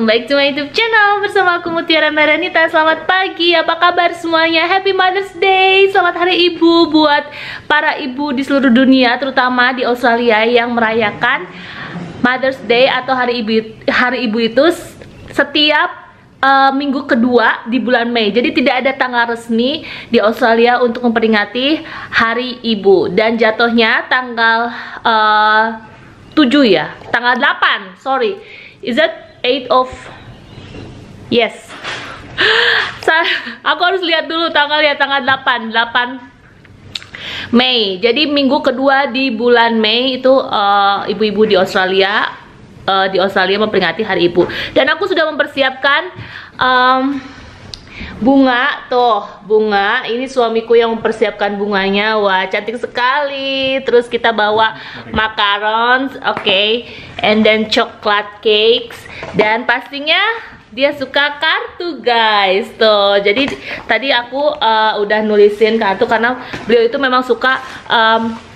welcome back to my YouTube channel. Bersama aku Mutiara Meranita. Selamat pagi, apa kabar semuanya? Happy Mother's Day. Selamat Hari Ibu buat para ibu di seluruh dunia, terutama di Australia yang merayakan Mother's Day atau Hari Ibu itu setiap minggu kedua di bulan Mei. Jadi tidak ada tanggal resmi di Australia untuk memperingati Hari Ibu. Dan jatuhnya tanggal 7 ya, tanggal 8, sorry. Is that 8 of... Yes. Aku harus lihat dulu tanggal ya, tanggal 8 Mei. Jadi minggu kedua di bulan Mei itu ibu-ibu di Australia memperingati Hari Ibu. Dan aku sudah mempersiapkan bunga, bunga. Ini suamiku yang mempersiapkan bunganya. Wah, cantik sekali. Terus kita bawa macarons, oke, and then chocolate cakes. Dan pastinya dia suka kartu, guys. Tuh, jadi tadi aku udah nulisin kartu karena beliau itu memang suka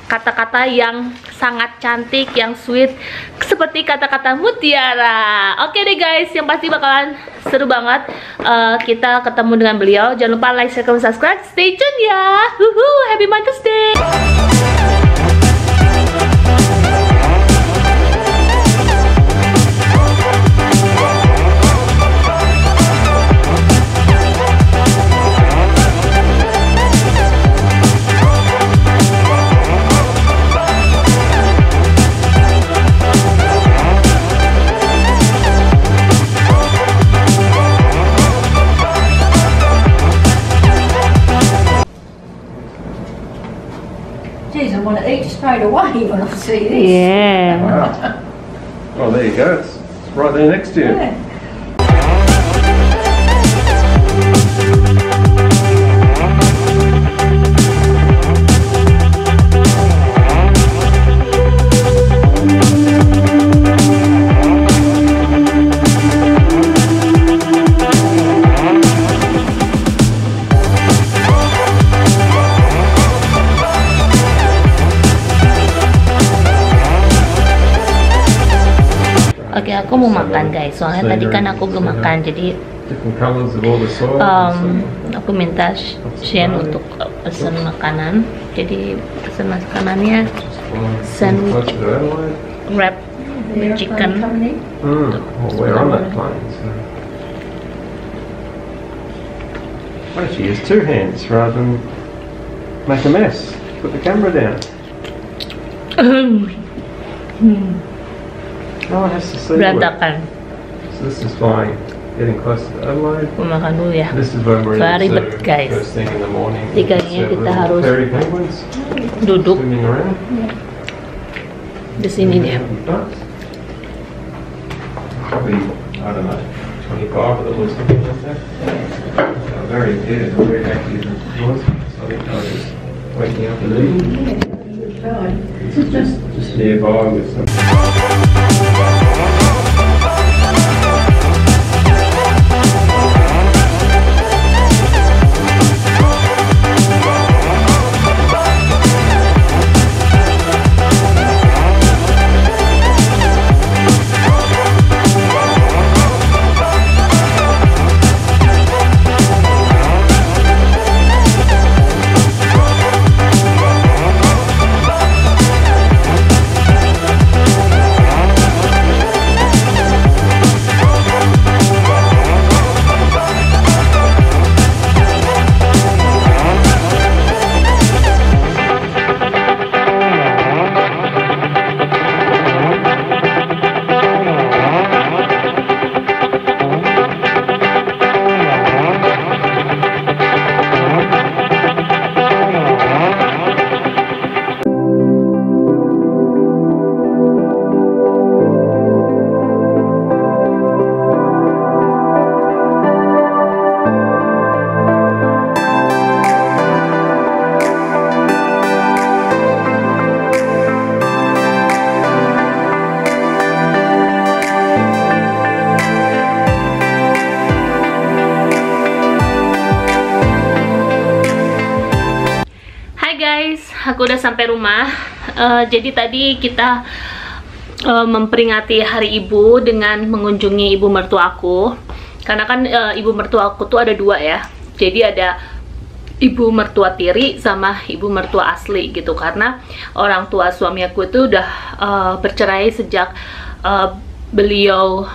kata-kata yang sangat cantik, yang sweet, seperti kata-kata mutiara. Oke deh guys, yang pasti bakalan seru banget kita ketemu dengan beliau. Jangan lupa like, share, comment, subscribe. Stay tune ya. Happy Mother's Day. Geez, I want to eat straight away when I see this. Yeah. Wow. Well, there you go. It's right there next to you. Yeah. Oke, aku mau makan guys. Soalnya tadi kan aku belum makan, jadi Different colours of all the soil. aku minta Shane untuk pesan makanan. Jadi pesan makanannya sandwich Closer to Adelaide. wrap with chicken. Well, we're on that plane. So. Why don't you use two hands rather than make a mess? Put the camera down. No one has to see you. Berantakan. So this is flying, getting close to Adelaide. Aku makan dulu ya. This is where we're in the Ribet zoo, guys. first thing in the morning. Tikanya See the kita little harus fairy penguins duduk swimming around. di sini deh. Ducks. Probably, I don't know, 25 of them or something like that. Very active boys. So I think I was just waking up and eating. This is just nearby with some. aku udah sampai rumah. Jadi tadi kita memperingati Hari Ibu dengan mengunjungi ibu mertua aku. Karena kan ibu mertua aku tuh ada dua ya. Jadi ada ibu mertua tiri sama ibu mertua asli gitu. Karena orang tua suami aku itu udah bercerai sejak beliau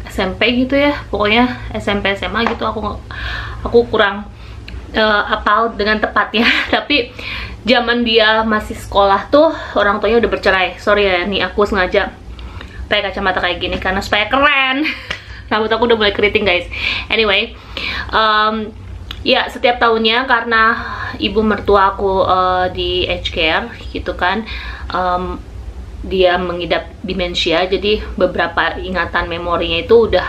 SMP gitu ya. Pokoknya SMP SMA gitu, aku kurang apal dengan tepatnya. Tapi zaman dia masih sekolah tuh orang tuanya udah bercerai. Sorry ya, nih aku sengaja pakai kacamata kayak gini karena supaya keren. Rambut aku udah mulai keriting guys. Anyway, ya setiap tahunnya karena ibu mertua aku di aged care gitu kan, dia mengidap demensia. Jadi beberapa ingatan memorinya itu udah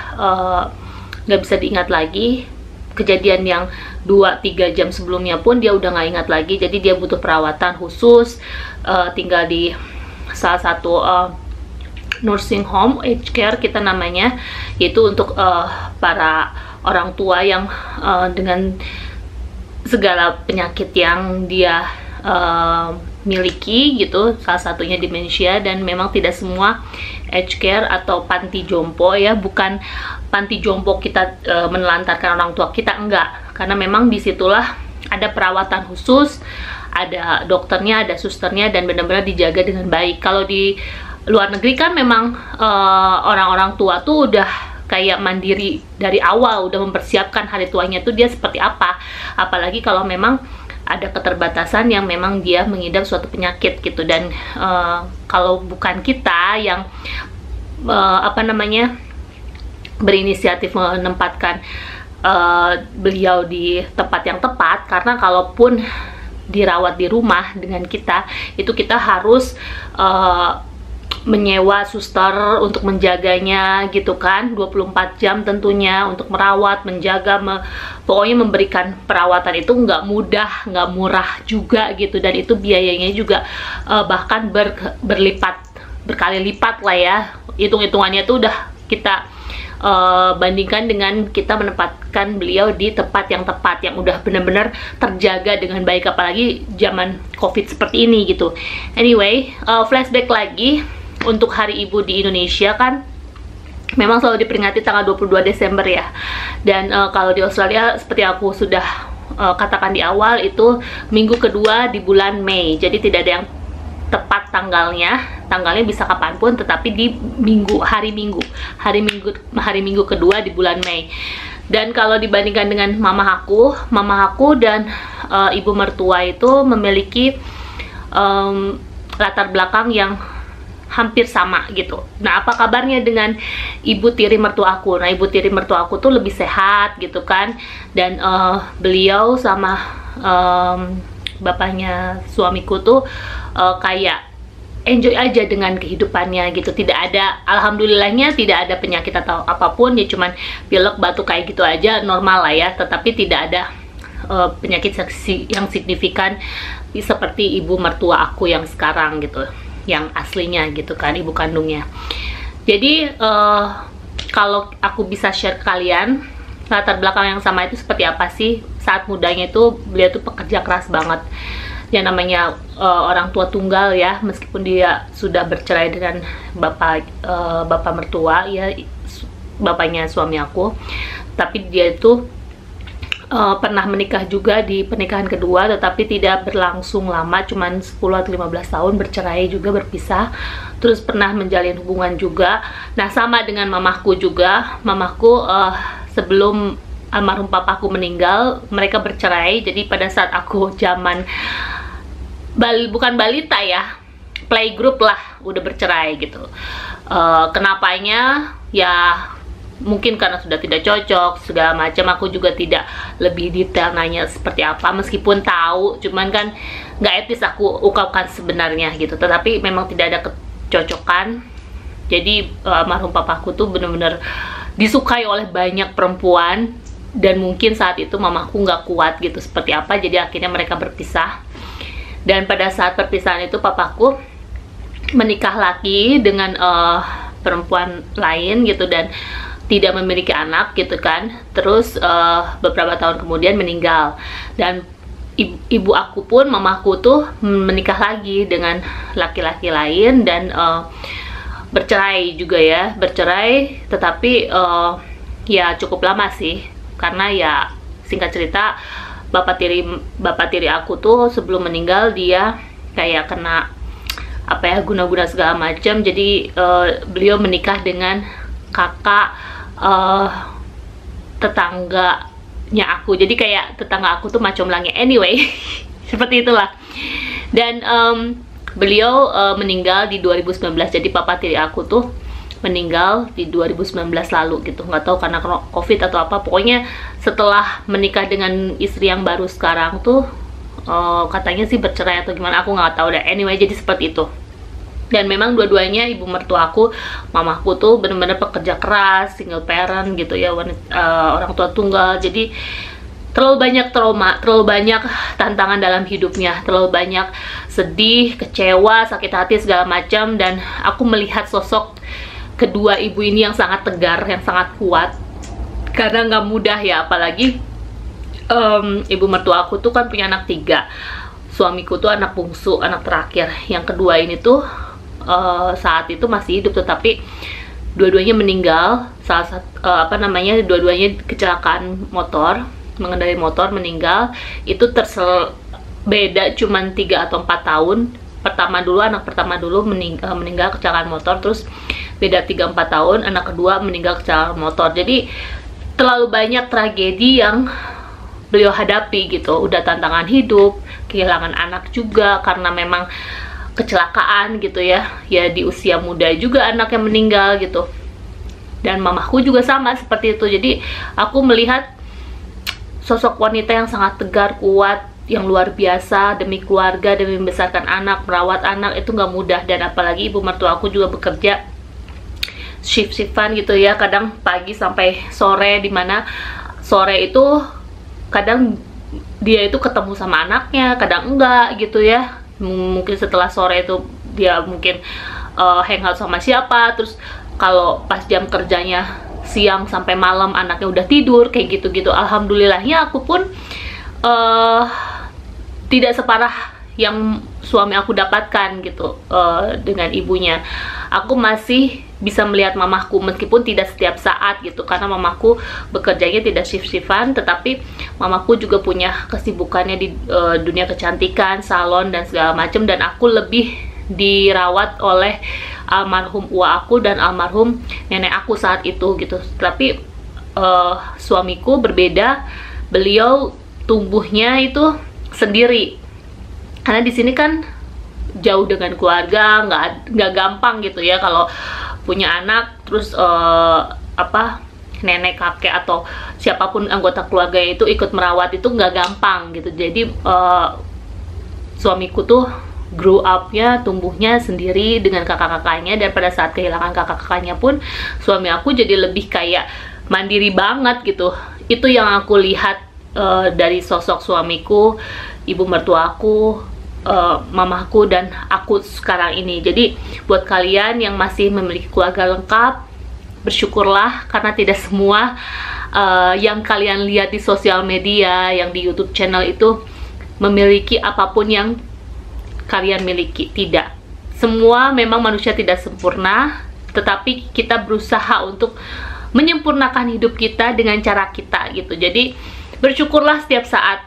nggak bisa diingat lagi. Kejadian yang 2-3 jam sebelumnya pun dia udah nggak ingat lagi. Jadi dia butuh perawatan khusus, tinggal di salah satu nursing home, aged care kita namanya, yaitu untuk para orang tua yang dengan segala penyakit yang dia miliki gitu, salah satunya demensia. Dan memang tidak semua aged care atau panti jompo ya, bukan panti jompo kita menelantarkan orang tua kita, enggak, karena memang disitulah ada perawatan khusus, ada dokternya, ada susternya, dan benar-benar dijaga dengan baik. Kalau di luar negeri kan memang orang-orang tua tuh udah kayak mandiri dari awal, udah mempersiapkan hari tuanya tuh dia seperti apa. Apalagi kalau memang ada keterbatasan yang memang dia mengidap suatu penyakit gitu. Dan kalau bukan kita yang berinisiatif menempatkan beliau di tempat yang tepat, karena kalaupun dirawat di rumah dengan kita, itu kita harus menyewa suster untuk menjaganya gitu kan, 24 jam tentunya untuk merawat, menjaga, pokoknya memberikan perawatan itu nggak mudah, nggak murah juga gitu. Dan itu biayanya juga bahkan berkali lipat lah ya, hitung-hitungannya tuh udah kita bandingkan dengan kita menempatkan beliau di tempat yang tepat, yang udah benar-benar terjaga dengan baik, apalagi zaman COVID seperti ini gitu. Anyway, flashback lagi untuk Hari Ibu di Indonesia kan memang selalu diperingati tanggal 22 Desember ya. Dan kalau di Australia seperti aku sudah katakan di awal, itu minggu kedua di bulan Mei. Jadi tidak ada yang tepat tanggalnya bisa kapanpun, tetapi di hari minggu kedua di bulan Mei. Dan kalau dibandingkan dengan mama aku dan ibu mertua itu memiliki latar belakang yang hampir sama gitu. Nah, apa kabarnya dengan ibu tiri mertua aku? Nah, ibu tiri mertua aku tuh lebih sehat gitu kan, dan beliau sama bapaknya suamiku tuh kayak enjoy aja dengan kehidupannya gitu. Tidak ada, alhamdulillahnya tidak ada penyakit atau apapun, ya cuman pilek, batuk kayak gitu aja, normal lah ya. Tetapi tidak ada penyakit yang signifikan seperti ibu mertua aku yang sekarang gitu, yang aslinya gitu kan, ibu kandungnya. Jadi kalau aku bisa share ke kalian, latar belakang yang sama itu seperti apa sih. Saat mudanya itu beliau tuh pekerja keras banget. Yang namanya orang tua tunggal ya, meskipun dia sudah bercerai dengan bapak mertua ya, bapaknya suami aku, tapi dia itu pernah menikah juga di pernikahan kedua, tetapi tidak berlangsung lama, cuman 10 atau 15 tahun, bercerai juga, berpisah. Terus pernah menjalin hubungan juga. Nah, sama dengan mamaku juga. Mamaku sebelum almarhum papaku meninggal, mereka bercerai. Jadi pada saat aku zaman bukan balita ya, playgroup lah, udah bercerai gitu. Kenapanya ya mungkin karena sudah tidak cocok segala macam. Aku juga tidak lebih detail nanya seperti apa, meskipun tahu, cuman kan nggak etis aku ungkapkan sebenarnya gitu. Tetapi memang tidak ada kecocokan. Jadi almarhum papaku tuh bener-bener disukai oleh banyak perempuan, dan mungkin saat itu mamaku nggak kuat gitu seperti apa, jadi akhirnya mereka berpisah. Dan pada saat perpisahan itu papaku menikah lagi dengan perempuan lain gitu, dan tidak memiliki anak gitu kan. Terus beberapa tahun kemudian meninggal. Dan ibu aku pun, mamaku tuh menikah lagi dengan laki-laki lain, dan bercerai juga ya, bercerai, tetapi ya cukup lama sih, karena ya singkat cerita bapak tiri aku tuh sebelum meninggal dia kayak kena apa ya, guna-guna segala macam. Jadi beliau menikah dengan kakak tetangganya aku, jadi kayak tetangga aku tuh macomblangnya. Anyway, seperti itulah. Dan beliau meninggal di 2019. Jadi papa tiri aku tuh meninggal di 2019 lalu gitu, nggak tahu karena COVID atau apa. Pokoknya setelah menikah dengan istri yang baru sekarang tuh katanya sih bercerai atau gimana, aku nggak tahu deh. Anyway, jadi seperti itu. Dan memang dua-duanya ibu mertua aku, mamaku tuh bener-bener pekerja keras, single parent gitu ya, orang tua tunggal. Jadi terlalu banyak trauma, terlalu banyak tantangan dalam hidupnya, terlalu banyak sedih, kecewa, sakit hati segala macam. Dan aku melihat sosok kedua ibu ini yang sangat tegar, yang sangat kuat, karena nggak mudah ya. Apalagi ibu mertua aku tuh kan punya anak 3, suamiku tuh anak bungsu, anak terakhir. Yang kedua ini tuh saat itu masih hidup, tetapi dua-duanya meninggal. Salah satu dua-duanya kecelakaan motor, mengendarai motor, meninggal. Itu beda cuman 3 atau 4 tahun. Anak pertama dulu meninggal kecelakaan motor, terus beda 3-4 tahun anak kedua meninggal kecelakaan motor. Jadi terlalu banyak tragedi yang beliau hadapi gitu. Udah tantangan hidup, kehilangan anak juga karena memang kecelakaan gitu ya. Ya di usia muda juga anaknya meninggal gitu. Dan mamaku juga sama seperti itu. Jadi aku melihat sosok wanita yang sangat tegar, kuat, yang luar biasa demi keluarga, demi membesarkan anak, merawat anak, itu nggak mudah. Dan apalagi ibu mertua aku juga bekerja shift-shiftan gitu ya, kadang pagi sampai sore, dimana sore itu kadang dia itu ketemu sama anaknya, kadang enggak gitu ya. Mungkin setelah sore itu dia mungkin hangout sama siapa, terus kalau pas jam kerjanya siang sampai malam anaknya udah tidur, kayak gitu-gitu. Alhamdulillahnya aku pun tidak separah yang suami aku dapatkan gitu dengan ibunya. Aku masih bisa melihat mamaku, meskipun tidak setiap saat gitu, karena mamaku bekerjanya tidak shift-shiftan, tetapi mamaku juga punya kesibukannya di dunia kecantikan, salon dan segala macam. Dan aku lebih dirawat oleh almarhum uwa aku dan almarhum nenek aku saat itu gitu. Tapi suamiku berbeda, beliau tumbuhnya itu sendiri, karena di sini kan jauh dengan keluarga, nggak gampang gitu ya kalau punya anak terus nenek, kakek atau siapapun anggota keluarga itu ikut merawat, itu nggak gampang gitu. Jadi suamiku tuh grow up-nya, tumbuhnya sendiri dengan kakak-kakaknya. Dan pada saat kehilangan kakak-kakaknya pun suami aku jadi lebih kayak mandiri banget gitu. Itu yang aku lihat dari sosok suamiku, ibu mertuaku, mamaku, dan aku sekarang ini. Jadi buat kalian yang masih memiliki keluarga lengkap, bersyukurlah, karena tidak semua yang kalian lihat di sosial media, yang di YouTube channel itu memiliki apapun yang kalian miliki. Tidak, semua memang manusia tidak sempurna, tetapi kita berusaha untuk menyempurnakan hidup kita dengan cara kita gitu. Jadi bersyukurlah setiap saat.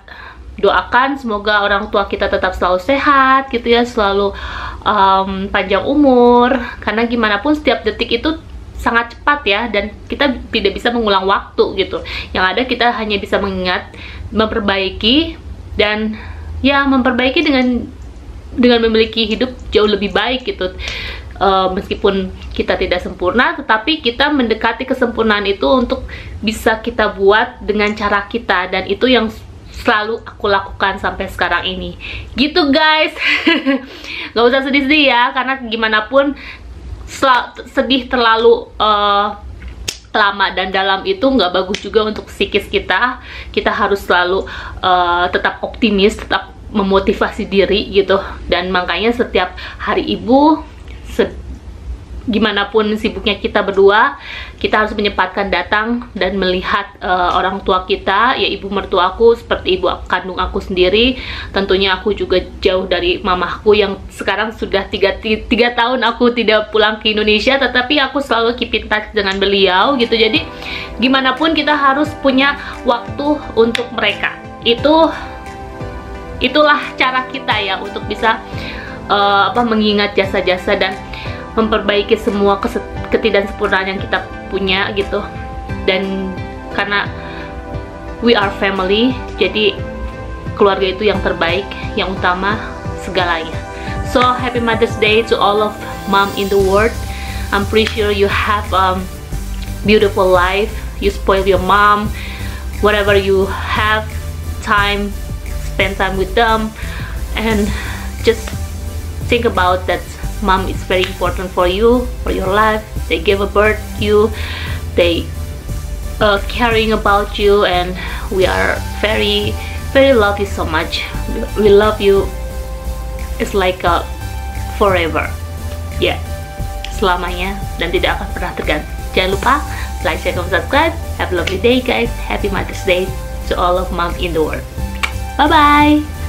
Doakan semoga orang tua kita tetap selalu sehat gitu ya, selalu panjang umur, karena gimana pun setiap detik itu sangat cepat ya, dan kita tidak bisa mengulang waktu gitu. Yang ada kita hanya bisa mengingat, memperbaiki, dan ya memperbaiki dengan memiliki hidup jauh lebih baik gitu. Meskipun kita tidak sempurna, tetapi kita mendekati kesempurnaan itu untuk bisa kita buat dengan cara kita, dan itu yang selalu aku lakukan sampai sekarang ini gitu guys. Gak usah sedih-sedih ya, karena gimana pun sedih terlalu lama dan dalam itu nggak bagus juga untuk psikis kita. Kita harus selalu tetap optimis, tetap memotivasi diri gitu. Dan makanya setiap hari ibu gimana pun sibuknya kita berdua, kita harus menyempatkan datang dan melihat orang tua kita, ya ibu mertuaku seperti ibu kandung aku sendiri. Tentunya aku juga jauh dari mamahku yang sekarang sudah 3 tahun aku tidak pulang ke Indonesia, tetapi aku selalu keep in touch dengan beliau gitu. Jadi gimana pun kita harus punya waktu untuk mereka. Itulah cara kita ya untuk bisa mengingat jasa-jasa dan memperbaiki semua ketidaksempurnaan yang kita punya gitu. Dan karena we are family, jadi keluarga itu yang terbaik, yang utama segalanya. So happy Mother's Day to all of mom in the world. I'm pretty sure you have beautiful life. You spoil your mom. Whatever you have time, spend time with them, and just think about that. Mom is very important for you, for your life. They give a birth to you, they caring about you, and we are very love you so much. We love you. It's like forever, yeah, selamanya dan tidak akan pernah terganti. Jangan lupa like, share, comment, subscribe. Have a lovely day guys. Happy Mother's Day to all of mom in the world. Bye bye.